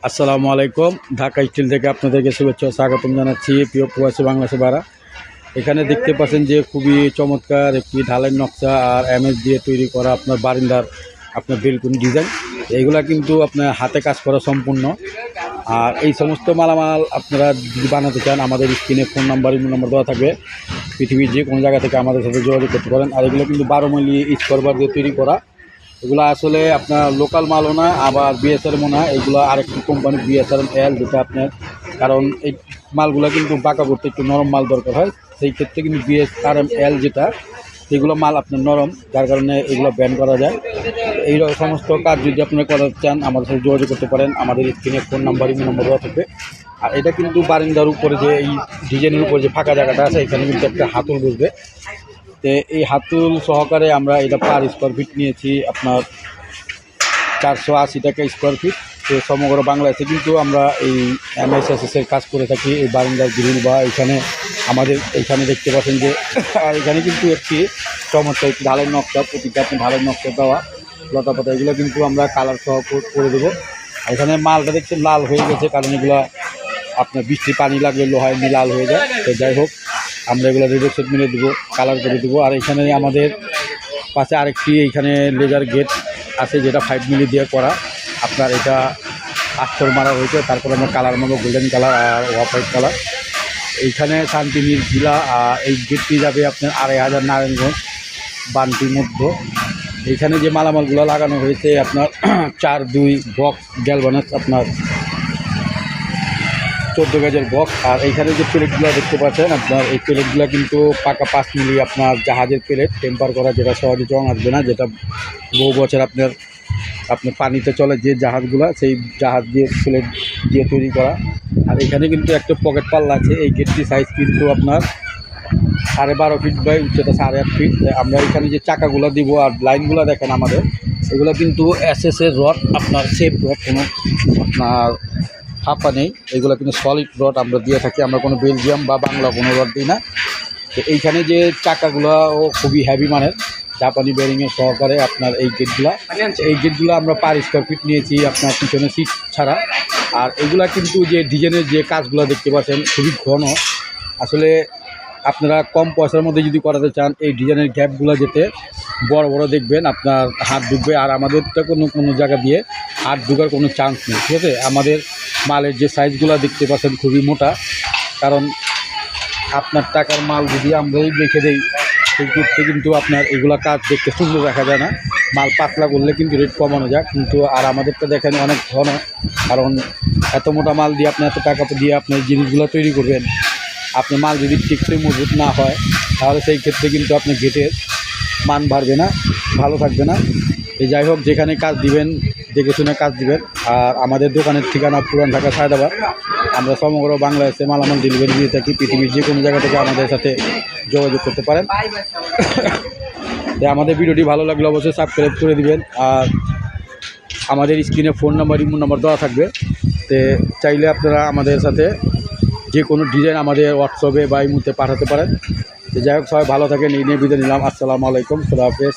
আসসালামু আলাইকুম। ঢাকা স্টিল থেকে আপনাদেরকে শুভেচ্ছা ও স্বাগতম জানাচ্ছি। প্রিয় প্রবাসী বাংলাদেশি ভাড়া, এখানে দেখতে পাচ্ছেন যে খুবই চমৎকার একটি ঢালাই নকশা আর এমএস দিয়ে তৈরি করা আপনার বারিন্দার আপনার বেলকুনি ডিজাইন। এইগুলা কিন্তু আপনার হাতে কাজ করা সম্পূর্ণ। আর এই সমস্ত মালামাল আপনারা যদি বানাতে চান, আমাদের স্ক্রিনে ফোন নাম্বার, ইমেল নাম্বার দেওয়া থাকবে। পৃথিবীর যে কোনো জায়গা থেকে আমাদের সাথে যোগাযোগ করতে পারেন। আর এগুলো কিন্তু 12 মিলি স্কোয়ার দিয়ে তৈরি করা। এগুলো আসলে আপনার লোকাল মালও না, আবার বিএসআরএমও না। এগুলো আরেকটি কোম্পানি বিএসআরএম, যেটা আপনার, কারণ এই মালগুলো কিন্তু বাঁকা করতে একটু নরম মাল দরকার হয়। সেই ক্ষেত্রে কিন্তু বিএসআরএম যেটা, এগুলো মাল আপনার নরম, যার কারণে এগুলো ব্যান করা যায়। এই সমস্ত কাজ যদি আপনারা করাতে চান, আমাদের সাথে যোগাযোগ করতে পারেন। আমাদের স্ক্রিনে ফোন নাম্বার, ইমেল নম্বর দেওয়া থাকবে। আর এটা কিন্তু বারিন্দার উপরে যে এই ডিজাইনের উপরে যে ফাঁকা জায়গাটা আছে, এখানে কিন্তু একটা হাতল বসবে। তো এই হাতুল সহকারে আমরা এটা পার স্কোয়ার ফিট নিয়েছি আপনার 480 টাকা স্কোয়ার ফিট। তো সমগ্র বাংলাদেশে কিন্তু আমরা এই এমএসএসএসের কাজ করে থাকি। এই বারিন্দার গ্রিল বা আমাদের এইখানে দেখতে পাচ্ছেন যে আর এখানে কিন্তু একটি চমৎকার একটি ঢালাই নকশা, প্রতিটা আপনি ঢালাই নকশা দেওয়া লতাপাতা, এগুলো কিন্তু আমরা কালার সহ করে দেবো। আর এখানে মালটা দেখছেন লাল হয়ে গেছে, কারণ এগুলো আপনার বৃষ্টি পানি লাগলে লোহায় লাল হয়ে যায়। তো যাই হোক, আমরা এগুলো রেডেক্সেট মিলে দেবো, কালার করে দেবো। আর এখানে আমাদের পাশে আরেকটি এইখানে লেজার গেট আছে, যেটা 5 মিলি দিয়ে করা। আপনার এটা আস্তর মারা হয়েছে, তারপর আমরা কালার মারবো, গোল্ডেন কালার আর অফ হোয়াইট কালার। এইখানে শান্তিনীর জেলা। এই গেটটি যাবে আপনার 2500 নারায়ণগঞ্জ বান্টির মধ্যে। এইখানে যে মালামালগুলো লাগানো হয়েছে আপনার 4-2 বক্স গ্যালভানাস, আপনার 14 গেজের বক্স। আর এইখানে যে প্লেটগুলো দেখতে পাচ্ছেন আপনার, এই প্লেটগুলো কিন্তু পাকা 5 মিলি আপনার জাহাজের প্লেট, টেম্পার করা, যেটা সহজে জং আসবে না, যেটা বহু বছর আপনার পানিতে চলে যে জাহাজগুলো, সেই জাহাজ দিয়ে প্লেট দিয়ে তৈরি করা। আর এখানে কিন্তু একটা পকেট পাল্লা আছে। এই গেটটি সাইজ কিন্তু আপনার 12.5 ফিট বাই উচ্চতা 8.5 ফিট। আমরা এখানে যে চাকাগুলো দিব আর লাইনগুলো দেখেন আমাদের, এগুলো কিন্তু এসএসের রড, আপনার সেফ রড, কোনো আপনার ফাঁপা নেই। এগুলো কিন্তু সলিড রড আমরা দিয়ে থাকি, আমরা কোনো বেলজিয়াম বা বাংলা কোনো রড দিই না। তো এইখানে যে চাকাগুলোও খুবই হেভি মানের, জাপানি বেরিংয়ের সহকারে আপনার এই গেটগুলো আমরা পার স্কোয়ার ফিট নিয়েছি আপনার পিছনে সিট ছাড়া। আর এগুলা কিন্তু যে ডিজাইনের যে কাজগুলো দেখতে পাচ্ছেন খুবই ঘন। আসলে আপনারা কম পয়সার মধ্যে যদি করাতে চান, এই ডিজাইনের গ্যাপগুলো যেতে বড় বড় দেখবেন, আপনার হাত ঢুকবে। আর আমাদেরটা কোনো জায়গা দিয়ে হাত ঢুকার কোনো চান্স নেই, ঠিক আছে। আমাদের মালের যে সাইজগুলো দেখতে পাচ্ছেন খুবই মোটা, কারণ আপনার টাকার মাল যদি আমরাই রেখে দেই, সেই ক্ষেত্রে কিন্তু আপনার এগুলো কাজ দেখতে সুন্দর দেখা যায় না। মাল পাতলা করলে কিন্তু রেট কমানো যায়, কিন্তু আর আমাদেরটা দেখেন অনেক ঘন। কারণ এত মোটা মাল দিয়ে আপনি এত টাকা দিয়ে আপনার জিনিসগুলো তৈরি করবেন, আপনার মাল যদি টিকসই মজবুত না হয়, তাহলে সেই ক্ষেত্রে কিন্তু আপনি গেটের মান বাড়বে না, ভালো থাকবে না। এই যাই হোক, যেখানে কাজ দিবেন দেখে শুনে কাজ দিবেন। আর আমাদের দোকানের ঠিকানা পুরান ঢাকা সায়দাবাদ। আমরা সমগ্র বাংলাদেশে মালামাল ডেলিভারি দিয়ে থাকি। পৃথিবীর যে কোনো জায়গা থেকে আমাদের সাথে যোগাযোগ করতে পারেন। আমাদের ভিডিওটি ভালো লাগলে অবশ্যই সাবস্ক্রাইব করে দিবেন। আর আমাদের স্ক্রিনে ফোন নাম্বার, ইমেল নাম্বার দেওয়া থাকবে। তো চাইলে আপনারা আমাদের সাথে যে কোনো ডিজাইন আমাদের হোয়াটসঅ্যাপে বা ইমোতে পাঠাতে পারেন। তো যাই হোক, সবাই ভালো থাকেন, এই নিয়ে বিদায় নিলাম। আসসালামু আলাইকুম, খুদা হাফেজ।